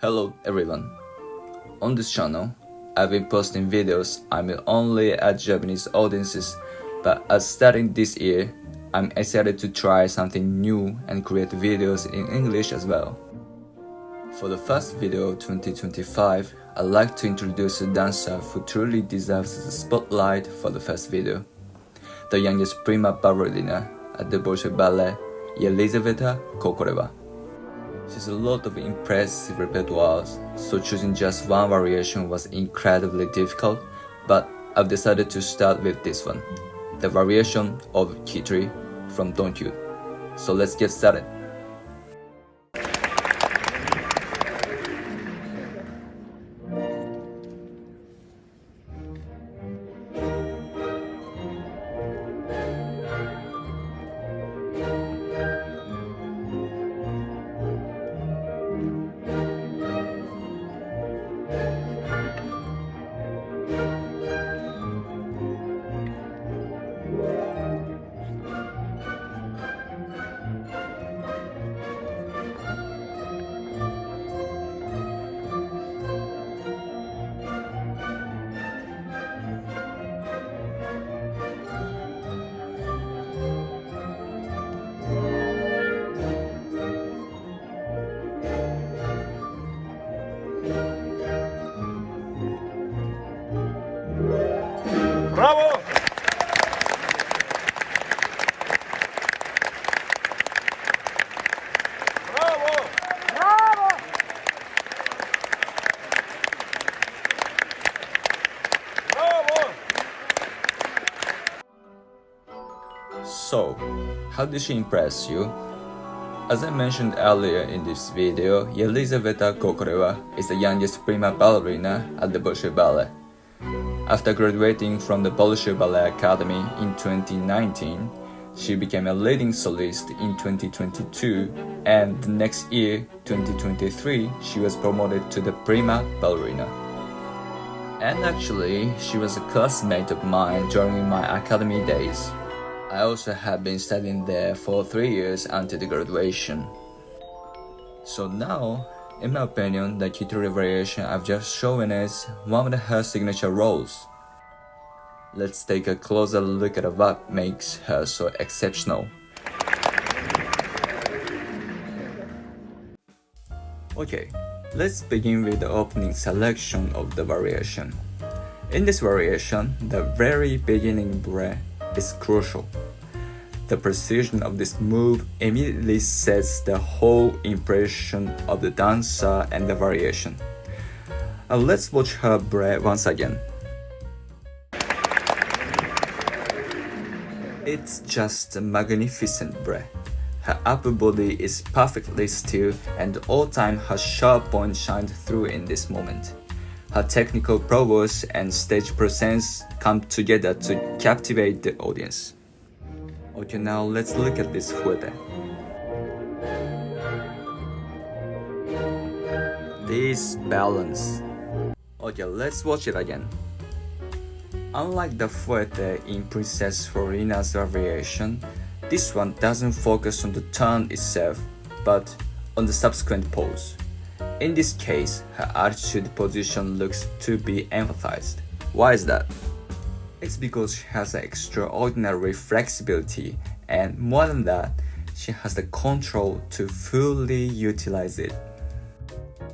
Hello everyone. On this channel, I've been posting videos aimed only at Japanese audiences, but as starting this year, I'm excited to try something new and create videos in English as well. For the first video of 2025, I'd like to introduce a dancer who truly deserves the spotlight for the first video. The youngest prima ballerina at the Bolshoi ballet, Elizaveta Kokoreva. She has a lot of impressive repertoires, so choosing just one variation was incredibly difficult, but I've decided to start with this one, the variation of Ho.Qo from Ho.Qo. So let's get started. Bravo! Bravo! Bravo! Bravo! So, how did she impress you? As I mentioned earlier in this video, Elizaveta Kokoreva is the youngest prima ballerina at the Bolshoi Ballet. After graduating from the Bolshoi Ballet Academy in 2019, she became a leading solist in 2022, and the next year, 2023, she was promoted to the prima ballerina. And actually, she was a classmate of mine during my academy days. I also had been studying there for 3 years until the graduation. So now, in my opinion, the Ho.Qo variation I've just shown is one of her signature roles. Let's take a closer look at what makes her so exceptional. Okay, let's begin with the opening selection of the variation. In this variation, the very beginning breath is crucial. The precision of this move immediately sets the whole impression of the dancer and the variation. Let's watch her breath once again. It's just a magnificent breath. Her upper body is perfectly still, and all time her sharp point shined through in this moment. Her technical prowess and stage presence come together to captivate the audience. Okay, now let's look at this fouette. This balance. Okay, let's watch it again. Unlike the fouette in Princess Florina's variation, this one doesn't focus on the turn itself, but on the subsequent pose. In this case, her attitude position looks to be emphasized. Why is that? It's because she has an extraordinary flexibility, and more than that, she has the control to fully utilize it.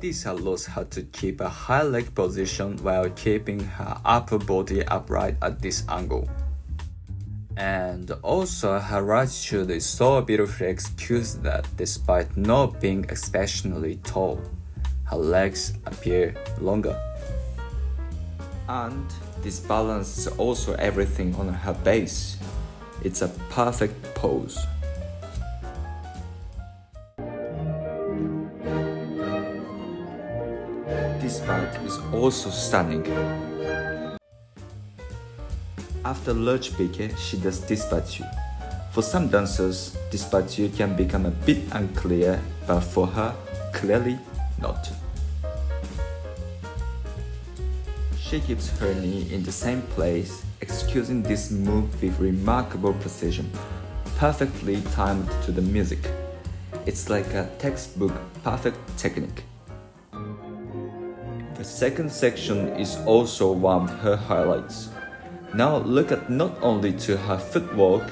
This allows her to keep a high leg position while keeping her upper body upright at this angle. And also, her attitude is so beautifully executed that despite not being exceptionally tall, her legs appear longer. And this balance is also everything on her base. It's a perfect pose. This part is also stunning. After large piqué, she does dispatch. For some dancers, dispatch can become a bit unclear, but for her, clearly not. She keeps her knee in the same place, executing this move with remarkable precision, perfectly timed to the music. It's like a textbook perfect technique. The second section is also one of her highlights. Now look at not only to her footwork,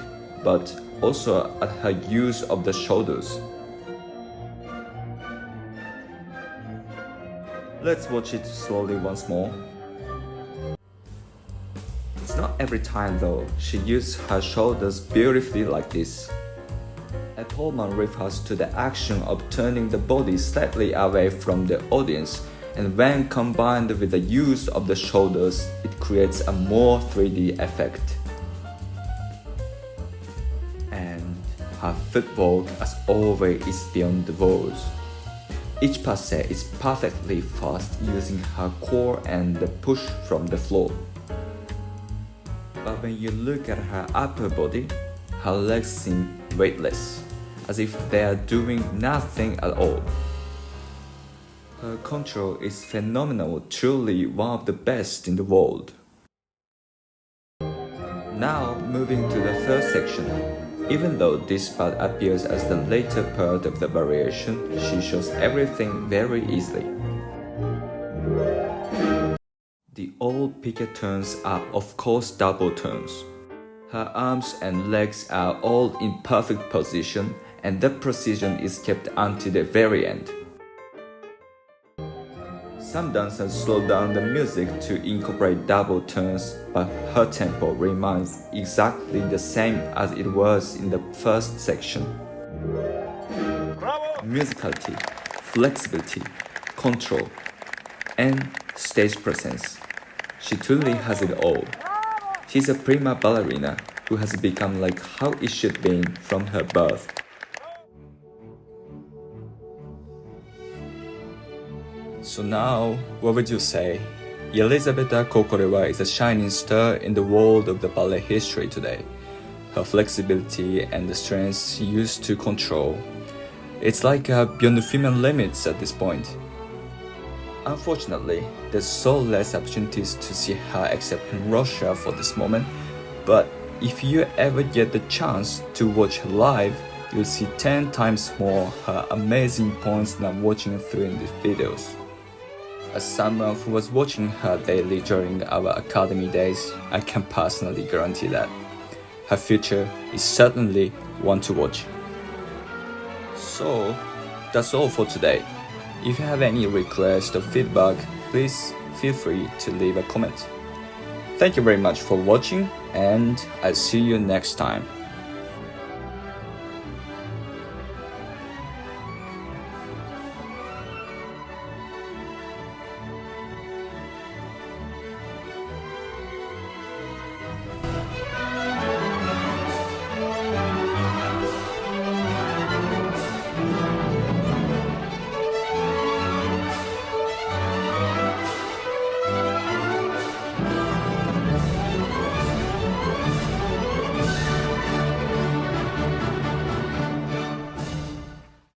but also at her use of the shoulders. Let's watch it slowly once more. It's not every time though, she uses her shoulders beautifully like this. A Pullman refers to the action of turning the body slightly away from the audience, and when combined with the use of the shoulders, it creates a more 3D effect. And her footwork, as always, is beyond the words. Each passe is perfectly fast using her core and the push from the floor. But when you look at her upper body, her legs seem weightless, as if they are doing nothing at all. Her control is phenomenal, truly one of the best in the world. Now moving to the third section. Even though this part appears as the later part of the variation, she shows everything very easily. The all piqué turns are of course double turns. Her arms and legs are all in perfect position, and the precision is kept until the very end. Some dancers slow down the music to incorporate double turns, but her tempo remains exactly the same as it was in the first section. Bravo! Musicality, flexibility, control, and stage presence. She truly has it all. She's a prima ballerina who has become like how it should be from her birth. So now, what would you say? Elizaveta Kokoreva is a shining star in the world of the ballet history today. Her flexibility and the strength she used to control. It's like beyond the female limits at this point. Unfortunately, there's so less opportunities to see her except in Russia for this moment, but if you ever get the chance to watch her live, you'll see 10 times more her amazing points than watching through in the videos. As someone who was watching her daily during our academy days, I can personally guarantee that her future is certainly one to watch. So, that's all for today. If you have any requests or feedback, please feel free to leave a comment. Thank you very much for watching, and I'll see you next time.